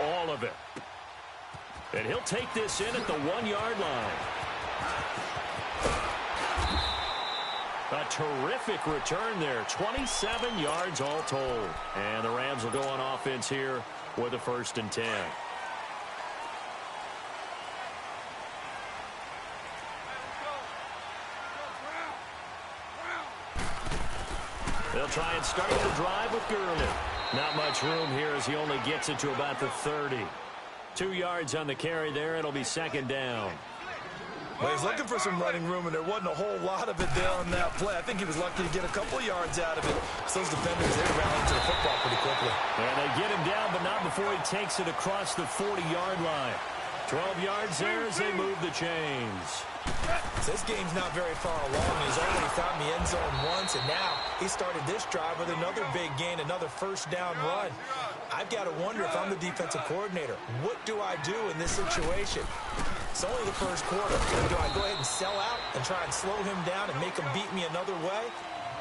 all of it. And he'll take this in at the 1-yard line. A terrific return there. 27 yards all told. And the Rams will go on offense here with a 1st and 10. They'll try and start the drive with Gurley. Not much room here as he only gets it to about the 30. 2 yards on the carry there. It'll be 2nd down. Well, he's looking for some running room, and there wasn't a whole lot of it there on that play. I think he was lucky to get a couple of yards out of it. So those defenders, they rallied to the football pretty quickly. And they get him down, but not before he takes it across the 40-yard line. 12 yards there as they move the chains. So this game's not very far along. He's already found the end zone once, and now he started this drive with another big gain, another 1st down run. I've got to wonder if I'm the defensive coordinator. What do I do in this situation? It's only the 1st quarter. Do I go ahead and sell out and try and slow him down and make him beat me another way?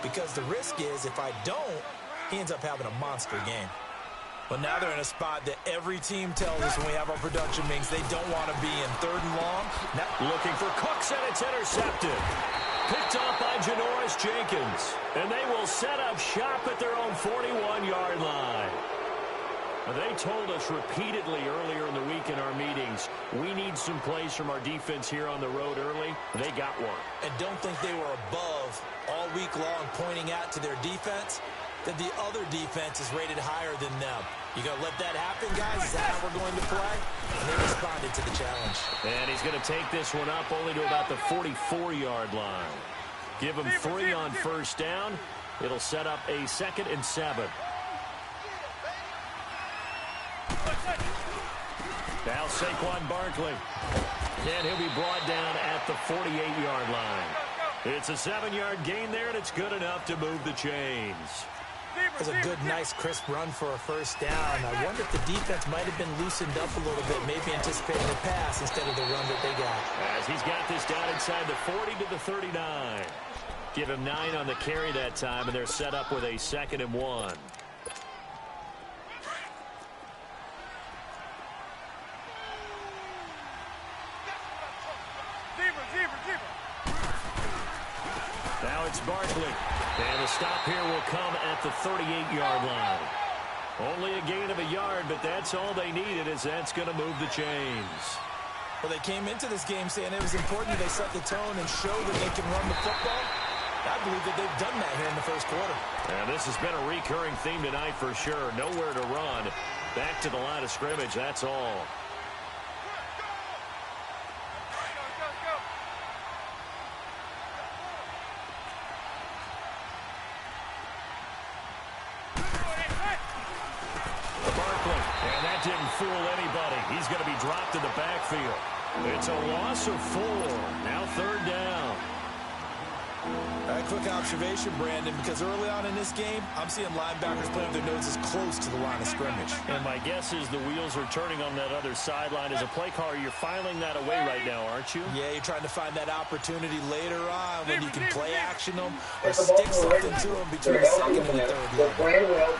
Because the risk is if I don't, he ends up having a monster game. But now they're in a spot that every team tells us when we have our production meetings they don't want to be in. 3rd and long. Now looking for Cooks, and it's intercepted. Picked off by Janoris Jenkins. And they will set up shop at their own 41-yard line. They told us repeatedly earlier in the week in our meetings, we need some plays from our defense here on the road early. They got one. And don't think they were above all week long pointing out to their defense that the other defense is rated higher than them. You going to let that happen, guys? Is that how we're going to play? And they responded to the challenge. And he's going to take this one up only to about the 44-yard line. Give him 3 on 1st down. It'll set up a 2nd and 7. Now Saquon Barkley. And he'll be brought down at the 48-yard line. It's a 7-yard gain there, and it's good enough to move the chains. It was a good, nice, crisp run for a 1st down. I wonder if the defense might have been loosened up a little bit, maybe anticipating the pass instead of the run that they got. As he's got this down inside the 40 to the 39. Give him 9 on the carry that time, and they're set up with a 2nd and 1. Now it's Barkley. And the stop here will come at the 38-yard line. Only a gain of a yard, but that's all they needed, as that's going to move the chains. Well, they came into this game saying it was important they set the tone and show that they can run the football. I believe that they've done that here in the 1st quarter. And this has been a recurring theme tonight for sure. Nowhere to run. Back to the line of scrimmage, that's all. Didn't fool anybody. He's going to be dropped in the backfield. It's a loss of 4. Now 3rd down. A quick observation, Brandon, because early on in this game, I'm seeing linebackers playing their noses close to the line of scrimmage. And my guess is the wheels are turning on that other sideline. As a play caller, you're filing that away right now, aren't you? Yeah, you're trying to find that opportunity later on when you can play action them or stick something to them between the 2nd and the 3rd line.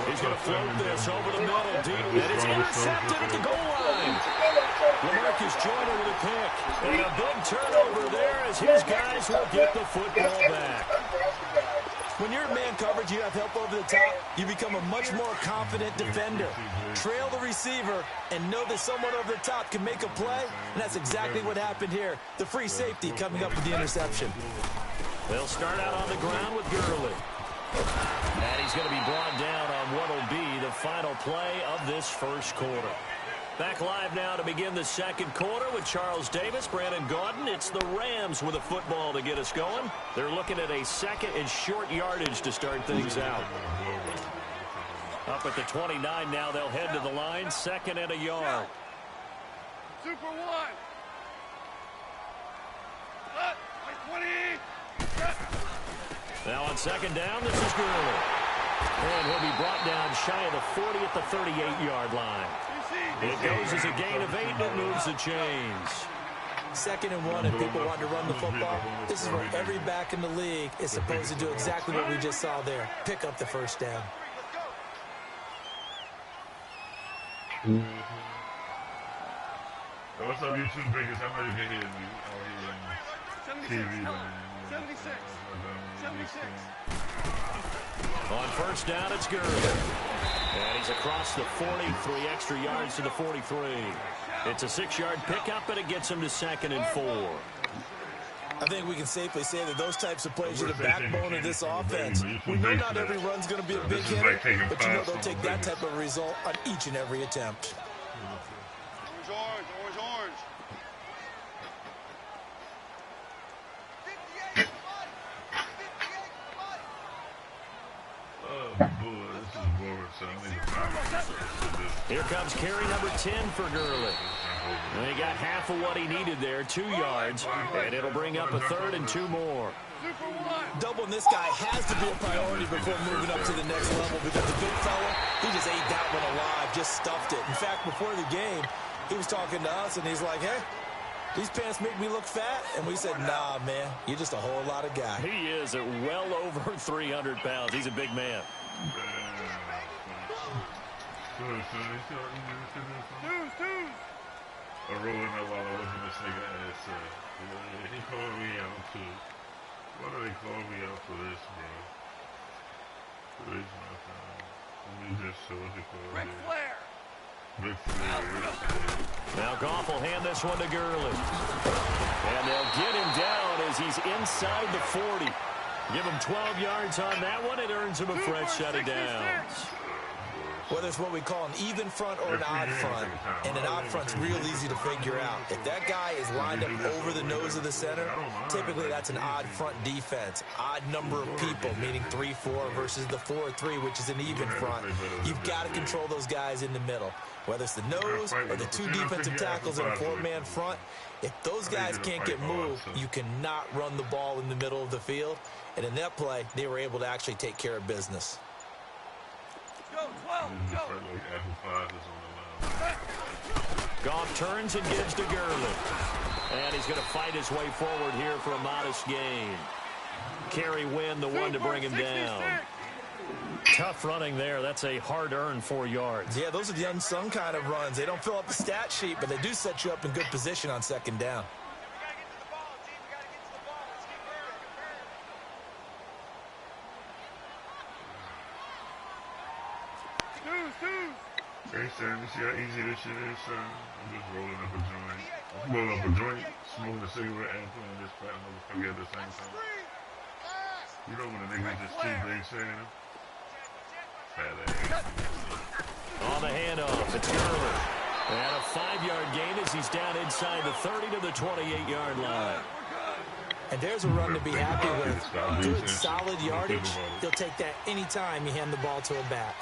He's going to float this over the middle deep, and it's intercepted at the goal line. LaMarcus Joyner with a pick, and a big turnover there as his guys will get the football back. When you're in man coverage, you have help over the top, you become a much more confident defender. Trail the receiver and know that someone over the top can make a play, and that's exactly what happened here. The free safety coming up with the interception. They'll start out on the ground with Gurley. And he's going to be brought down on what will be the final play of this 1st quarter. Back live now to begin the 2nd quarter with Charles Davis, Brandon Gaudin. It's the Rams with a football to get us going. They're looking at a 2nd and short yardage to start things out. Up at the 29 now, they'll head to the line, 2nd and a yard. Super 1. 20. Now on 2nd down, this is Gurley. And he'll be brought down shy of the 40 at the 38-yard line. It goes as a gain of 8, and it moves the chains. 2nd and 1, and people want to run the football. This is where every back in the league is supposed to do exactly what we just saw there. Pick up the 1st down. What's up, YouTube biggest? I know you can hear me on TV, man. 76. 76. On first down, it's Gurley. And he's across the 40, 3 extra yards to the 43. It's a 6-yard pickup, and it gets him to 2nd and 4. I think we can safely say that those types of plays are the backbone of this offense. We know not every run's going to be a big hitter, but you know they'll take that type of result on each and every attempt. Orange, orange, orange. Oh, boy, this is boring, so I need to find Here comes carry number 10 for Gurley. And he got half of what he needed there, 2 yards, and it'll bring up a 3rd and 2 more. Doubling this guy has to be a priority before moving up to the next level because the big fella, he just ate that one alive, just stuffed it. In fact, before the game, he was talking to us, and he's like, hey, these pants make me look fat. And we said, nah, man, you're just a whole lot of guy. He is at well over 300 pounds. He's a big man. I'm rolling up while I was in this nigga ass. He called me out too. Why do they call me out for this, bro? For this, my time. Let me just show what they call Ric it. Flair. Ric Flair. Now Goff will hand this one to Gurley. And they'll get him down as he's inside the 40. Give him 12 yards on that one. It earns him a fresh set of downs. Whether it's what we call an even front or an odd front, and an odd front's real easy to figure out. If that guy is lined up over the nose of the center, typically that's an odd front defense. Odd number of people, meaning 3-4 versus the 4-3, which is an even front. You've got to control those guys in the middle. Whether it's the nose or the 2 defensive tackles in a 4-man front, if those guys can't get moved, you cannot run the ball in the middle of the field. And in that play, they were able to actually take care of business. Go, 12, go. Goff turns and gives to Gurley. And he's going to fight his way forward here for a modest gain. Carry win, the one to bring him down. Tough running there. That's a hard-earned 4 yards. Yeah, those are the unsung kind of runs. They don't fill up the stat sheet, but they do set you up in good position on 2nd down. Hey, Sam, you see how easy this shit is, son? I'm just rolling up a joint. Rolling up a joint, smoking a cigarette, and playing this fat motherfucker at the same time. You know when a nigga just too big, Sam? Fat ass. On the handoff, it's Gurley. And a 5-yard gain as he's down inside the 30 to the 28-yard line. And there's a run to be happy with. Good, solid yardage. He'll take that anytime you hand the ball to a back.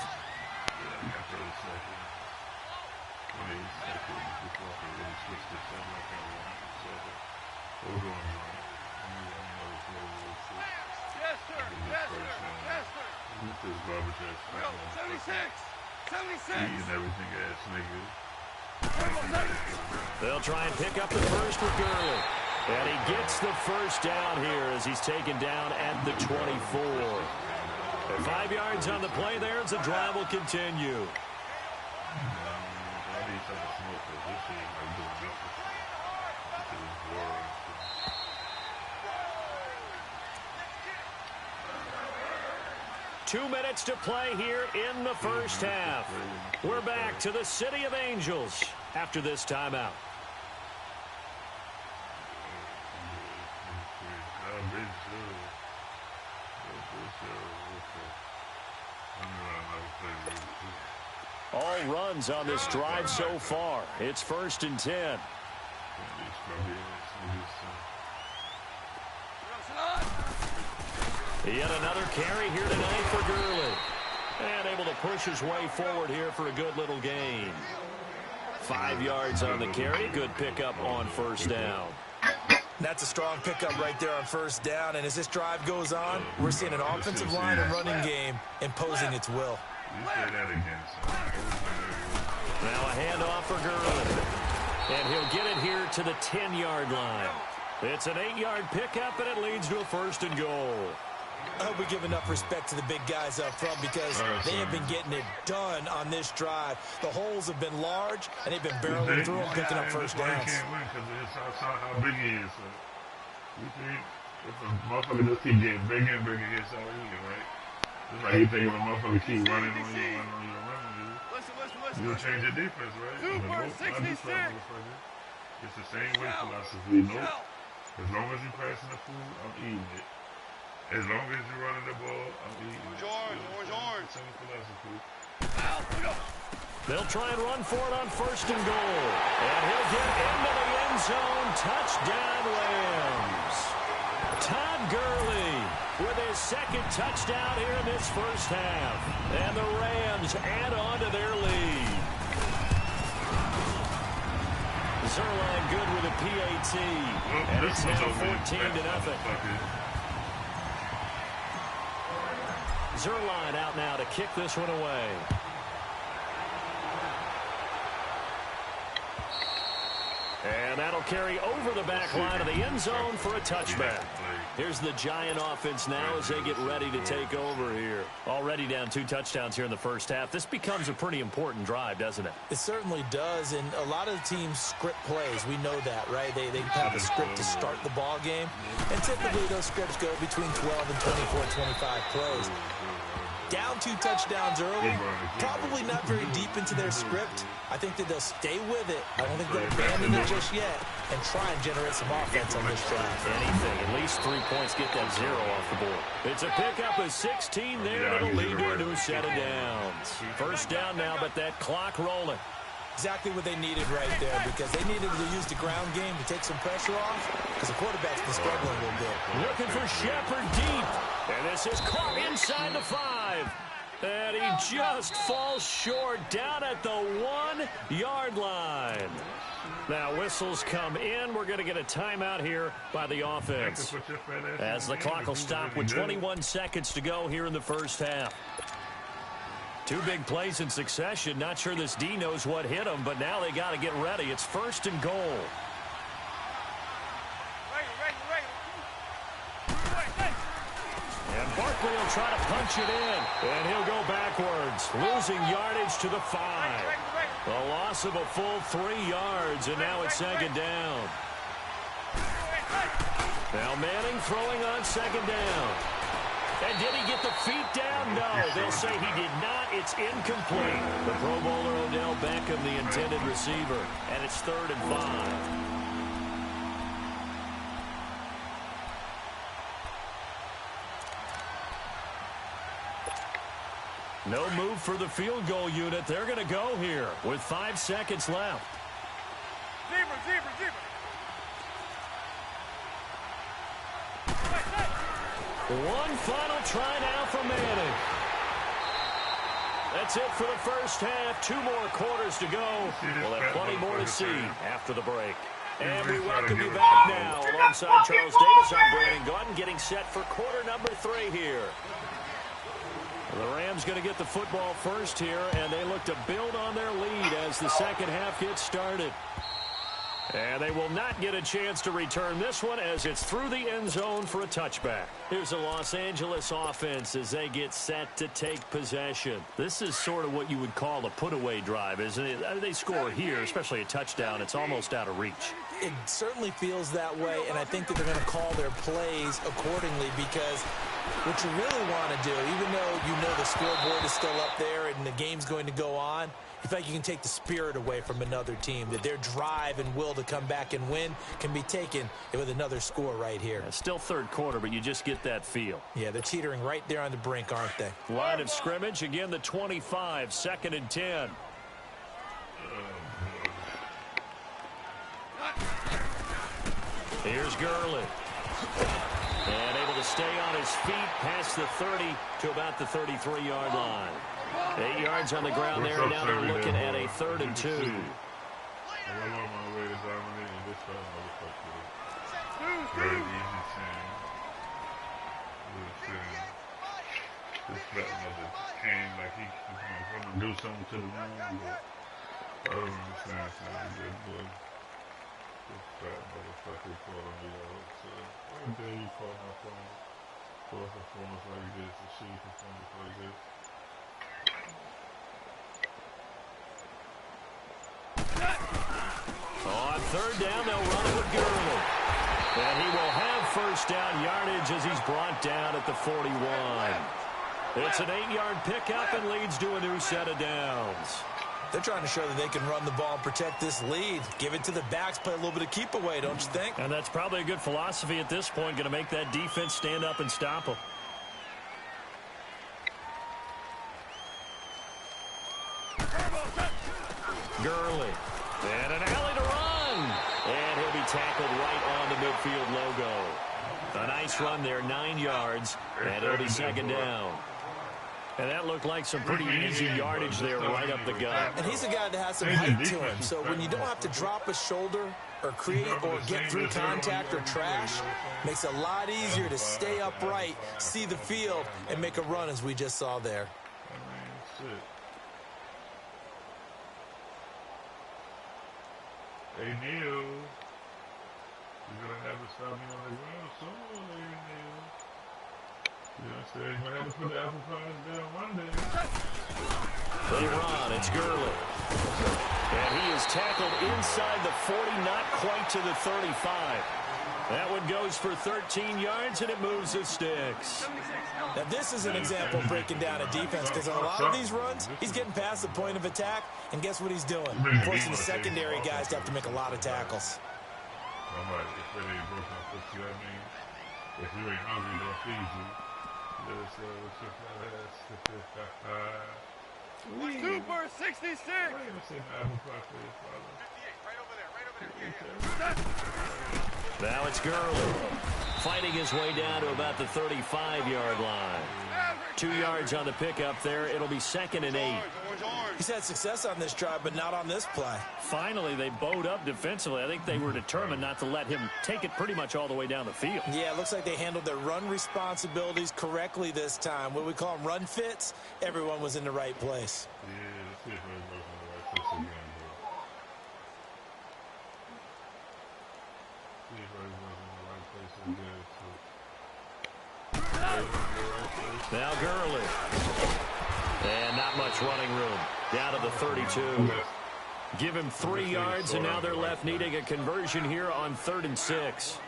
Yes, sir. Yes, sir. Yes, sir. 76. 76. Eating everything ass nigga. They'll try and pick up the first with Gurley. And he gets the first down here as he's taken down at the 24. 5 yards on the play there as the drive will continue. 2 minutes to play here in the first half. We're back to the City of Angels after this timeout. All runs on this drive so far. It's 1st and 10. Yet another carry here tonight for Gurley. And able to push his way forward here for a good little gain. 5 yards on the carry. Good pickup on first down. That's a strong pickup right there on first down. And as this drive goes on, we're seeing an offensive line and running game imposing its will. Now a handoff for Gurley. And he'll get it here to the 10-yard line. It's an 8-yard pickup, and it leads to a 1st and goal. I hope we give enough respect to the big guys up front because they have been getting it done on this drive. The holes have been large, and they've been barreling through them, picking up first downs. Can't win because it's how big he is. So you think if a motherfucker just keep getting bigger and bigger, it's all easy, right? It's like you think if a motherfucker keep running on you, you'll change your defense, right? But it's the same way philosophy. Nope. As long as you're passing the food, I'm eating it. As long as you're running the ball, I'm eating it. Orange. Same philosophy. They'll try and run for it on 1st and goal. And he'll get into the end zone. Touchdown, Rams. Todd Gurley with his second touchdown here in this first half. And the Rams add on to their lead. Zerline good with a PAT. And it's now 14-0. Zerline out now to kick this one away. And that'll carry over the back line of the end zone for a touchback. Here's the Giant offense now as they get ready to take over here. Already down 2 touchdowns here in the first half. This becomes a pretty important drive, doesn't it? It certainly does, and a lot of teams script plays. We know that, right? They have a script to start the ball game, and typically those scripts go between 12 and 24, 25 plays. Down 2 touchdowns early, probably not very deep into their script. I think that they'll stay with it. I don't think they'll abandon it just yet and try and generate some offense on this drive. Anything, at least 3 points, get that 0 off the board. It's a pickup of 16 there. That'll lead to a new set of downs. First down now, but that clock rolling. Exactly what they needed right there because they needed to use the ground game to take some pressure off because the quarterback's been struggling a little bit. Looking for Shepard deep. And this is caught inside the 5. And he just falls short down at the 1-yard line. Now whistles come in. We're going to get a timeout here by the offense as the clock will stop with 21 seconds to go here in the first half. 2 big plays in succession. Not sure this D knows what hit him, but now they got to get ready. It's 1st and goal. And Barkley will try to punch it in, and he'll go backwards, losing yardage to the 5. A loss of a full 3 yards, and now it's 2nd down. Now Manning throwing on 2nd down. And did he get the feet down? No, they'll say he did not. It's incomplete. The Pro Bowler Odell Beckham, the intended receiver, and it's 3rd and 5. No move for the field goal unit. They're going to go here with 5 seconds left. Zebra. One final try now for Manning. That's it for the first half. 2 more quarters to go. We'll have plenty more to see after the break. And we welcome you back now alongside Charles Davis. I'm Brandon Gaudin getting set for quarter number 3 here. The Rams going to get the football first here, and they look to build on their lead as the second half gets started. And they will not get a chance to return this one as it's through the end zone for a touchback. Here's a Los Angeles offense as they get set to take possession. This is sort of what you would call a put-away drive, isn't it? They score here, especially a touchdown. It's almost out of reach. It certainly feels that way, and I think that they're going to call their plays accordingly because what you really want to do, even though you know the scoreboard is still up there and the game's going to go on, you feel like you can take the spirit away from another team, that their drive and will to come back and win can be taken with another score right here. Yeah, still 3rd quarter, but you just get that feel. Yeah, they're teetering right there on the brink, aren't they? Line of scrimmage, again the 25, 2nd and 10. Here's Gurley. And able to stay on his feet past the 30 to about the 33-yard line. 8 yards on the ground there, and now they're looking at a 3rd and 2. I'm on my way to dominating this motherfucker. Very easy team. This fat mother came like he was going to do something to the room, but I don't understand something good, boy. This fat motherfucker calling me out. So, what the hell you call my phone? Pull up a performance like this, a shitty performance like this. On third down, they'll run it with Gurley. And he will have first down yardage as he's brought down at the 41. It's an 8-yard pickup and leads to a new set of downs. They're trying to show that they can run the ball and protect this lead. Give it to the backs, play a little bit of keep away, don't you think? And that's probably a good philosophy at this point, going to make that defense stand up and stop them. Gurley. And an alley to run. And he'll be tackled right on the midfield logo. A nice run there, 9 yards, and it'll be second down. And that looked like some pretty easy yardage there right up the gut. And he's a guy that has some height to him, so when you don't have to drop a shoulder or create or get through contact or trash, makes it a lot easier to stay upright, see the field, and make a run as we just saw there. Hey, Neil, you're going to have to stop me on the ground soon, hey, Neil. You know what I'm saying? You're going to have to put the apple pies down one day. They run. It's Gurley. And he is tackled inside the 40, not quite to the 35. That one goes for 13 yards, and it moves the sticks. Now, this is an example of breaking down a defense, because on a lot of these runs, he's getting past the point of attack, and guess what he's doing? Forcing the secondary guys to have to make a lot of tackles. I'm like, if they ain't broken up, you know what I mean? If you ain't hungry, they'll feed you. Yes, what's your fat ass? Super 66. Why you say apple pie for your father? 58, right over there. Now it's Gurley, fighting his way down to about the 35-yard line. 2 yards on the pickup there. It'll be second and 8. He's had success on this drive, but not on this play. Finally, they bowed up defensively. I think they were determined not to let him take it pretty much all the way down the field. Yeah, it looks like they handled their run responsibilities correctly this time. What we call them run fits, everyone was in the right place. Yeah, let's see if everybody's in the right place again, bro. See if everybody's in the right place again, so. Now Gurley. And not much running room. Down to the 32. Give him 3 yards, and now they're left needing a conversion here on 3rd and 6.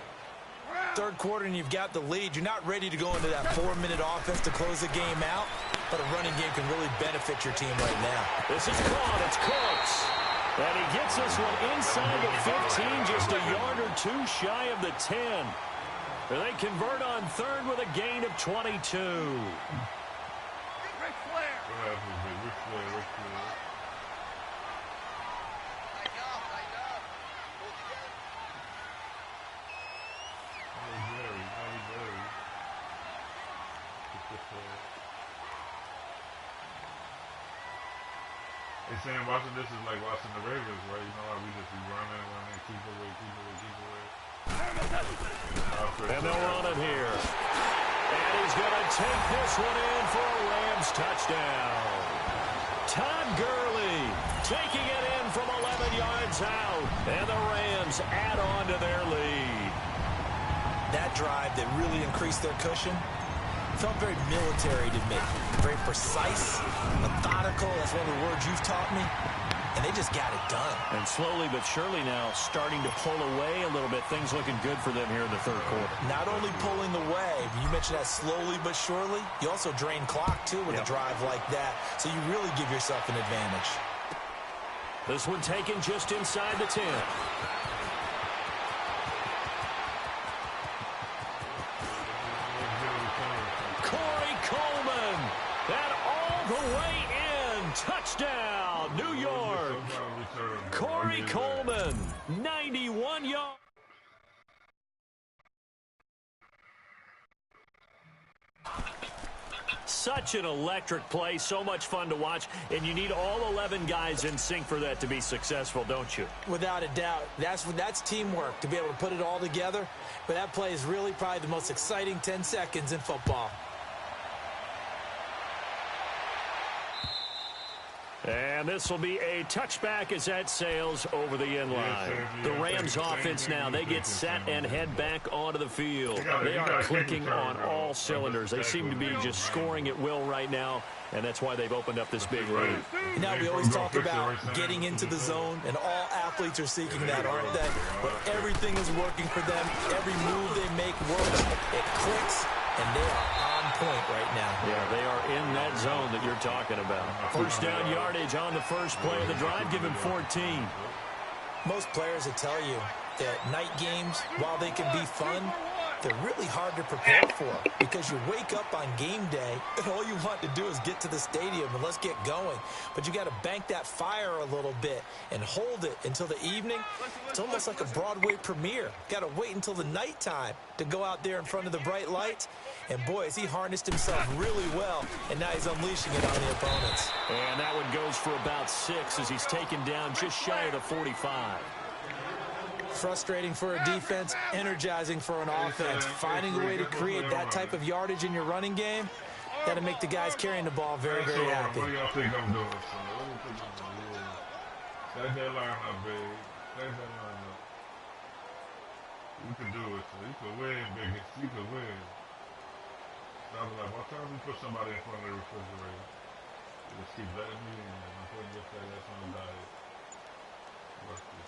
Third quarter, and you've got the lead. You're not ready to go into that 4-minute offense to close the game out, but a running game can really benefit your team right now. This is caught. It's Cooks. And he gets this one inside the 15, just a yard or two shy of the 10. And they convert on 3rd with a gain of 22. Hey, Sam, watching this is like watching the Ravens, right? You know how we just be running, keep away. And they'll run it here. And he's going to take this one in for a Rams touchdown. Todd Gurley taking it in from 11 yards out. And the Rams add on to their lead. That drive that really increased their cushion felt very military to me. Very precise, methodical. That's one of the words you've taught me. And they just got it done. And slowly but surely now starting to pull away a little bit. Things looking good for them here in the 3rd quarter. Not only pulling away, you mentioned that slowly but surely, you also drain clock, too, with a drive like that. So you really give yourself an advantage. This one taken just inside the 10. Touchdown, New York. Corey Coleman, 91 yards. Such an electric play, so much fun to watch, and you need all 11 guys in sync for that to be successful, don't you? Without a doubt. That's teamwork, to be able to put it all together. But that play is really probably the most exciting 10 seconds in football. And this will be a touchback as that sails over the end line. The Rams offense now, they get set and head back onto the field. They are clicking on all cylinders. They seem to be just scoring at will right now, and that's why they've opened up this big lead. Now we always talk about getting into the zone, and all athletes are seeking that, aren't they? But everything is working for them. Every move they make works. It clicks, and they are on point right now. Yeah, they are in that zone that you're talking about. First down yardage on the first play of the drive. Give him 14. Most players will tell you that night games, while they can be fun, they're really hard to prepare for because you wake up on game day and all you want to do is get to the stadium and let's get going. But you got to bank that fire a little bit and hold it until the evening. It's almost like a Broadway premiere. Got to wait until the nighttime to go out there in front of the bright lights. And boy, has he harnessed himself really well, and now he's unleashing it on the opponents. And that one goes for about 6 as he's taken down just shy of the 45. Frustrating for a defense, energizing for an offense. Finding a way to create that type of yardage in your running game, got to make the guys carrying the ball very, very happy. What do y'all think I'm doing, son? Set that line up, babe. Set that line up. You can do it, son. You can win, biggest. You can win. I was like, why can't we put somebody in front of the refrigerator? Just keep letting me in. I'm putting your fat ass on the diet. What's this?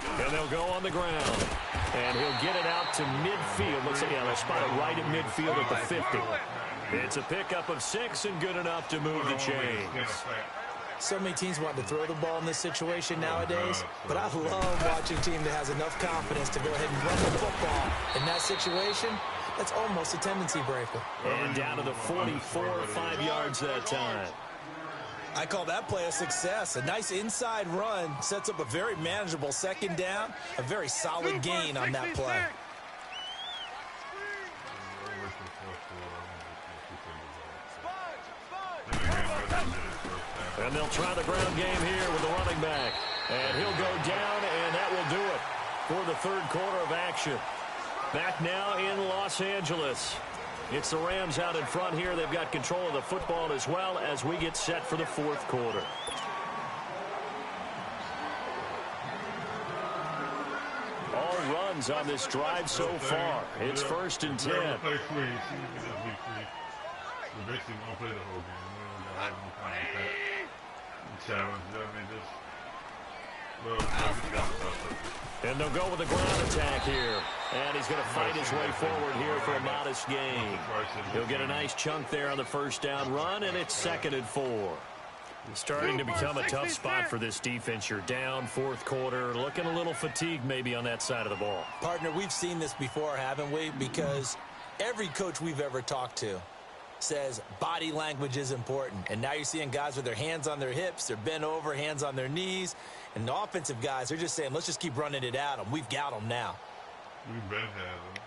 And they'll go on the ground. And he'll get it out to midfield. Looks like, yeah, they'll spot it right at midfield at the 50. It's a pickup of 6 and good enough to move the chains. So many teams want to throw the ball in this situation nowadays, but I love watching a team that has enough confidence to go ahead and run the football. In that situation, that's almost a tendency breaker. And down to the 44, 5 yards that time. I call that play a success. A nice inside run sets up a very manageable second down, a very solid gain on that play. And they'll try the ground game here with the running back. And he'll go down, and that will do it for the third quarter of action. Back now in Los Angeles. It's the Rams out in front here. They've got control of the football as well as we get set for the fourth quarter. All runs on this drive so far. It's 1st and 10. Play free. See, we basically won't play the whole game. We don't got no kind of challenge. I mean, and they'll go with the ground attack here. And he's going to fight his way forward here for a modest gain. He'll get a nice chunk there on the first down run, and it's 2nd and 4. It's starting to become a tough spot for this defense. You're down, fourth quarter, looking a little fatigued maybe on that side of the ball. Partner, we've seen this before, haven't we? Because every coach we've ever talked to says body language is important. And now you're seeing guys with their hands on their hips, they're bent over, hands on their knees. And the offensive guys, they're just saying, let's just keep running it at them. We've got them now. We've been having.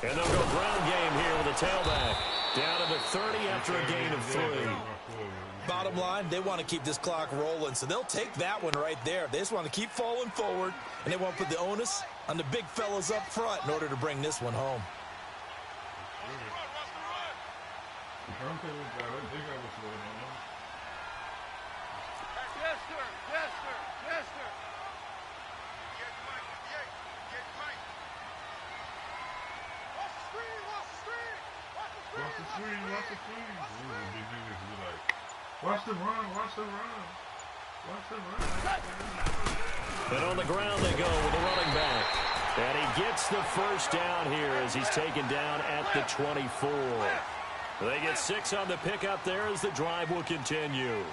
And they'll go ground game here with a tailback. Down to the 30 after a gain of 3. Bottom line, they want to keep this clock rolling, so they'll take that one right there. They just want to keep falling forward, and they want to put the onus on the big fellas up front in order to bring this one home. Yes, sir. Yes, sir. Yes, sir. Watch the screen, watch the screen. Watch the run, watch the run. Watch the run. And on the ground they go with the running back. And he gets the first down here as he's taken down at the 24. They get 6 on the pickup there as the drive will continue.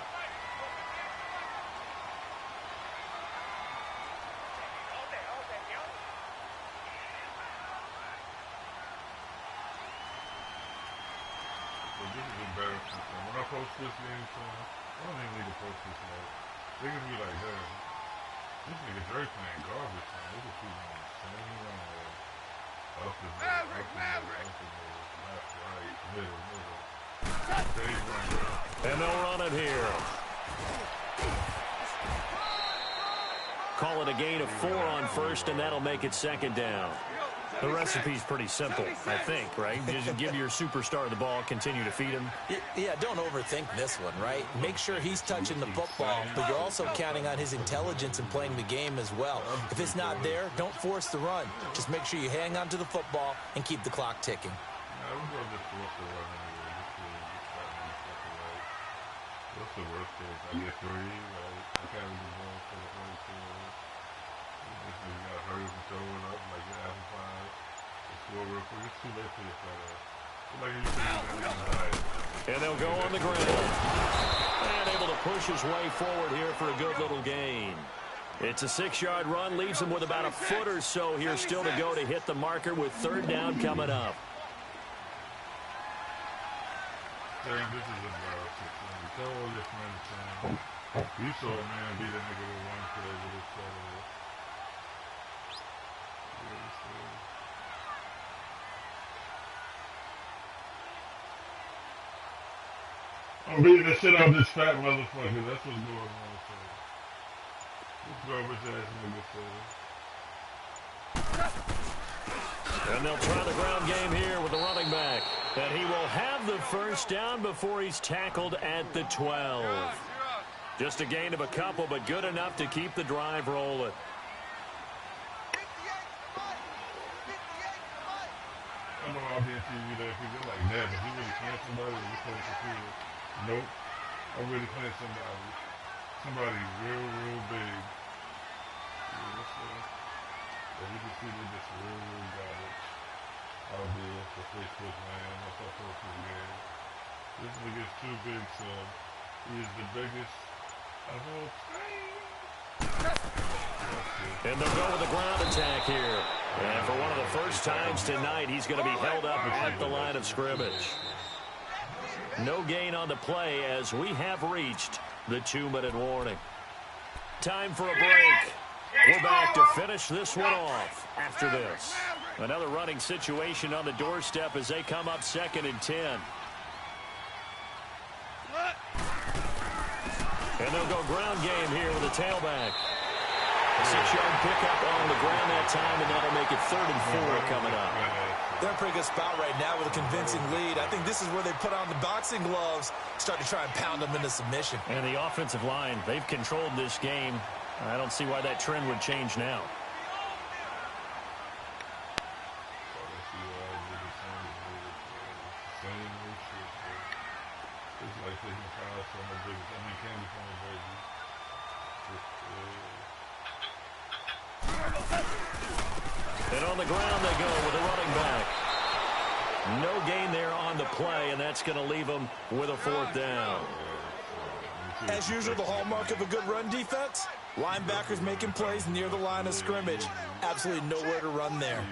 When I post this game, I don't even need to post this like. They can be like, hey, this nigga Drake playing garbage, man. They just keep on the same run there. Up the middle, left, right, middle. And they'll run it here. Call it a gain of 4 on first, and that'll make it 2nd down. The recipe's pretty simple, I think, right? Just give your superstar the ball, continue to feed him. Yeah, don't overthink this one, right? Make sure he's touching the football, but you're also counting on his intelligence in playing the game as well. If it's not there, don't force the run. Just make sure you hang on to the football and keep the clock ticking. What's the worst case? I get 3, right? I carry the ball for the whole team. You got to hurry up and throw it up like you're having 5. Score real quick. It's too late for your fella. Like you and they'll go on the ground. And able to push his way forward here for a good little gain. It's a 6-yard run. Leaves him with about a foot or so here still to go to hit the marker with 3rd down coming up. This is embarrassing. Tell all your friends, you saw a man beat a nigga with 1 play with his fellow. I'm beating the shit out of this fat motherfucker. That's what's going on. This garbage ass nigga said. And they'll try the ground game here with the running back. And he will have the 1st down before he's tackled at the 12. Just a gain of a couple, but good enough to keep the drive rolling. I know I'll be on TV there if you go like that, but he really playing somebody or you playing computer? Nope. I'm really playing somebody. Somebody real big. As you can see, they're just real garbage out there for Facebook, man. What's up for this game? This nigga's too big, so he is the biggest of all time. And they'll go with the ground attack here. And for one of the first times tonight, he's going to be held up at the line of scrimmage. No gain on the play as we have reached the 2-minute warning. Time for a break. We're back to finish this one off after this. Another running situation on the doorstep as they come up 2nd and 10. And they'll go ground game here with a tailback. 6-yard pickup on the ground that time, and that'll make it 3rd and 4 coming up. They're in a pretty good spot right now with a convincing lead. I think this is where they put on the boxing gloves, start to try and pound them into submission. And the offensive line, they've controlled this game. I don't see why that trend would change now. And on the ground they go with a running back. No gain there on the play, and that's going to leave them with a 4th down. As usual, the hallmark of a good run defense, linebackers making plays near the line of scrimmage. Absolutely nowhere to run there.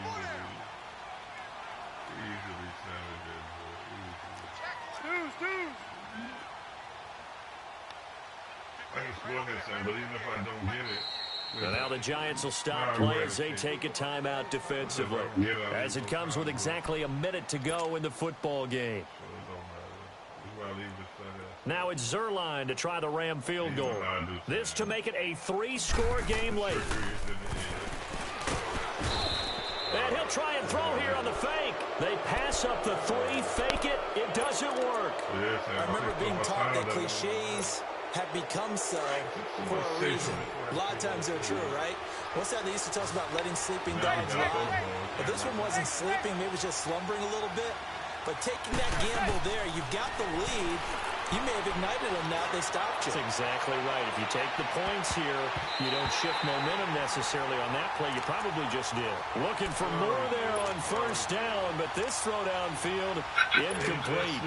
But even if I don't get it. And now the Giants will stop play as they take a timeout defensively. As it comes with exactly a minute to go in the football game. Now it's Zerline to try the Ram field goal. This to make it a 3-score game late. And he'll try and throw here on the fake. They pass up the 3, fake it. It doesn't work. I remember being taught that cliches have become so for a reason. A lot of times they're true, right? What's that they used to tell us about letting sleeping dogs lie? But this one wasn't sleeping, maybe it was just slumbering a little bit. But taking that gamble there, you've got the lead. You may have ignited them now. They stopped you. That's exactly right. If you take the points here, you don't shift momentum necessarily on that play. You probably just did. Looking for more there on 1st down, but this throw downfield incomplete.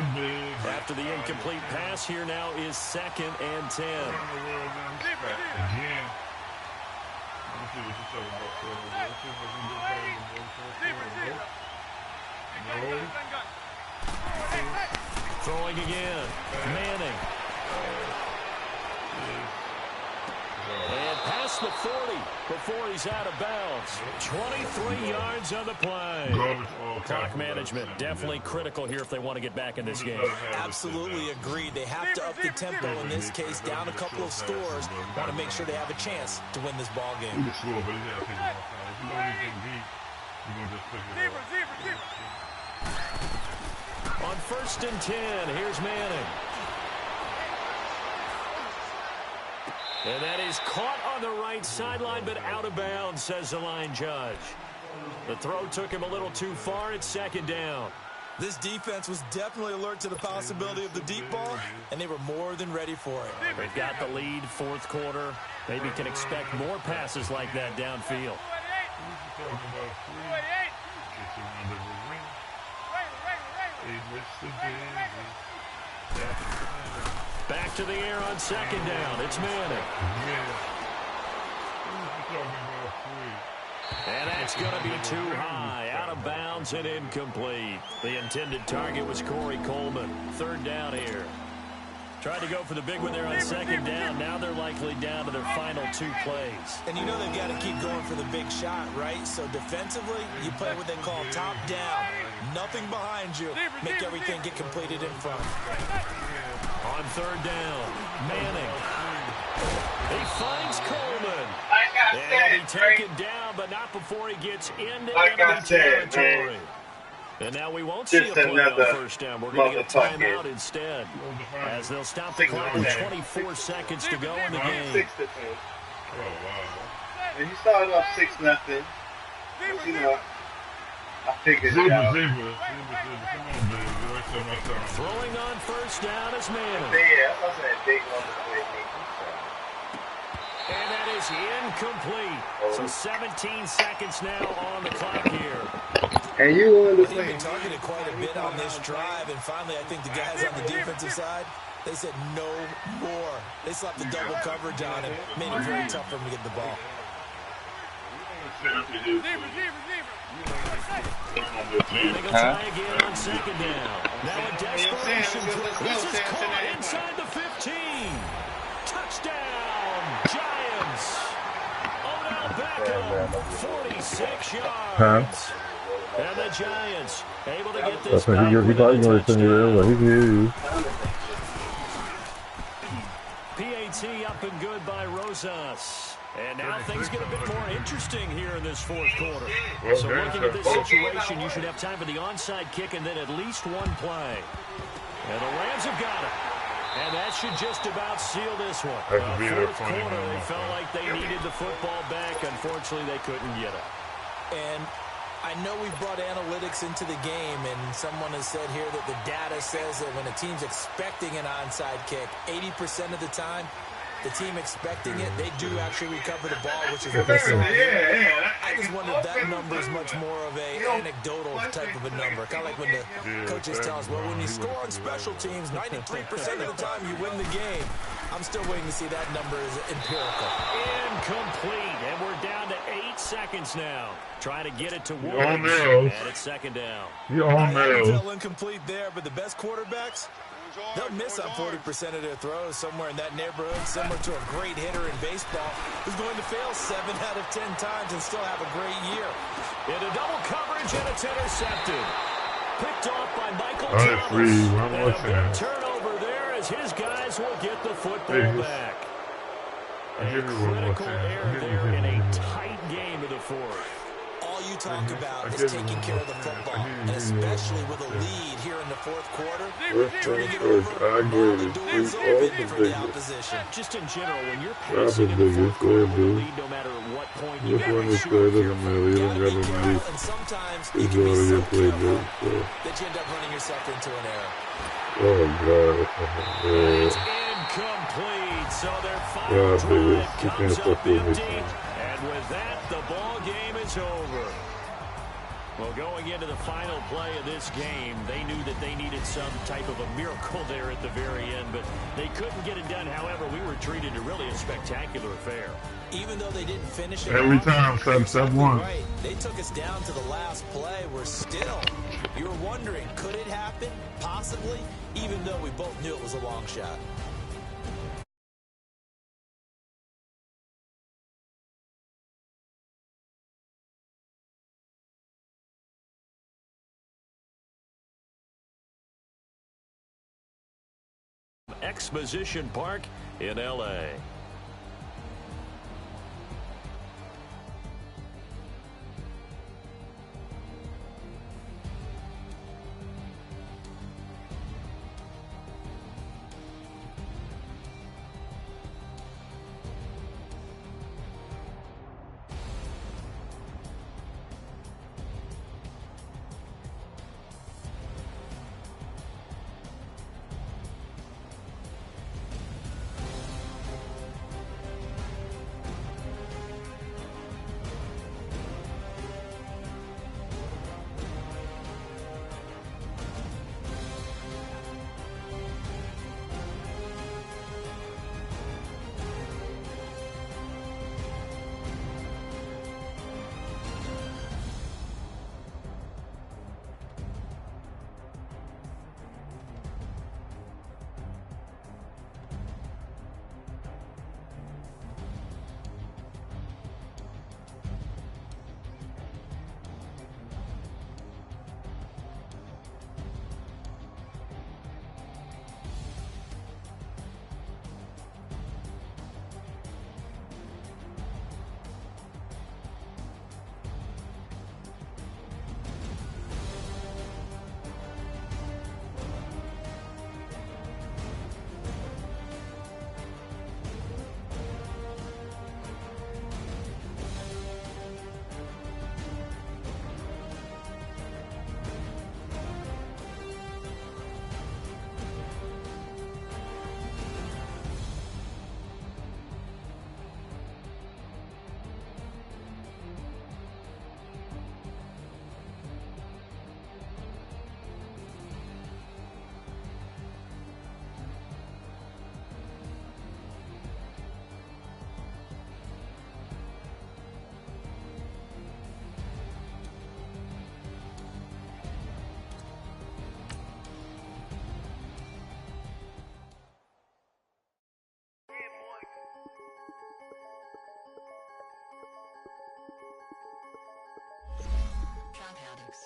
After the incomplete pass, here now is 2nd and 10. Throwing again. Manning. And past the 40 before he's out of bounds. 23 yards on the play. Clock management definitely critical here if they want to get back in this game. Absolutely agreed. They have to up the tempo in this case, down a couple of scores. Want to make sure they have a chance to win this ball game. On 1st and 10, here's Manning. And that is caught on the right sideline, but out of bounds, says the line judge. The throw took him a little too far. It's 2nd down. This defense was definitely alert to the possibility of the deep ball, and they were more than ready for it. They've got the lead, 4th quarter. Maybe can expect more passes like that downfield. Back to the air on 2nd down. It's Manning. And that's going to be too high. Out of bounds and incomplete. The intended target was Corey Coleman. 3rd down here. Tried to go for the big one there on 2nd down. Now they're likely down to their final 2 plays. And you know they've got to keep going for the big shot, right? So defensively, you play what they call top down. Nothing behind you. Make everything get completed in front. On 3rd down, Manning. He finds Coleman. And he'll be taken down, but not before he gets into enemy territory. And now we won't see a play on 1st down. We're going to get a timeout instead, as they'll stop the clock with 24 seconds to go in the game. 6-10. Oh, wow. And he started off 6-0. But, you know, I figured it out. Throwing on 1st down is Manning. Yeah, I was saying big one between me. And that is incomplete. So 17 seconds now on the clock here. And you He's been targeted quite a bit on this drive, and finally I think the guys on the defensive side, they said no more. They slapped the double coverage on him, made it very tough for him to get the ball. Manning will try again on 2nd down. Now a desperation throw. This is caught inside the 15. Touchdown, Giants. Odell Beckham, 46 yards. And the Giants able to get this back with a touchdown. PAT up and good by Rosas. And now things get a bit more interesting here in this 4th quarter. So looking at this situation, you should have time for the onside kick and then at least 1 play. And the Rams have got it. And that should just about seal this one. 4th quarter, they felt like they needed the football back. Unfortunately, they couldn't get it. And I know we brought analytics into the game, and someone has said here that the data says that when a team's expecting an onside kick, 80% of the time, the team expecting it, they do actually recover the ball, which is what they saw. I just wonder if that number is much more of a anecdotal type of a number. Kind of like when the coaches tell us, well, when you score on special teams, 93% of the time you win the game. I'm still waiting to see that number is empirical. Incomplete, and we're down to 8 seconds now. Trying to get it to Woods, on nails. And it's 2nd down. You're on nails. Tell incomplete there, but the best quarterbacks, they'll miss on 40% of their throws somewhere in that neighborhood, similar to a great hitter in baseball who's going to fail 7 out of 10 times and still have a great year. Into double coverage, and it's intercepted. Picked off by Michael All right, Thomas. free. One And more a big time. turnover there as his guys will get the football back. A critical error there in a tight game of the 4th. All you talk about is taking care of the football, and especially with a lead here in the 4th quarter, turning it over, all the doors open for the opposition. Just in general, when you're passing in the 4th quarter with a lead, no matter what point you get, and sometimes it can be so careful that you end up running yourself into an error. Oh, God. It's incomplete, so their final drive comes up empty, and with that, the ball game is over. Well, going into the final play of this game, they knew that they needed some type of a miracle there at the very end, but they couldn't get it done. However, we were treated to really a spectacular affair. Even though they didn't finish it Every off, time, step one. right. They took us down to the last play. We're still, you were wondering, could it happen? Possibly, even though we both knew it was a long shot. Exposition Park in L.A.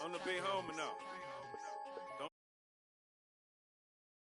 I'm the big homie now.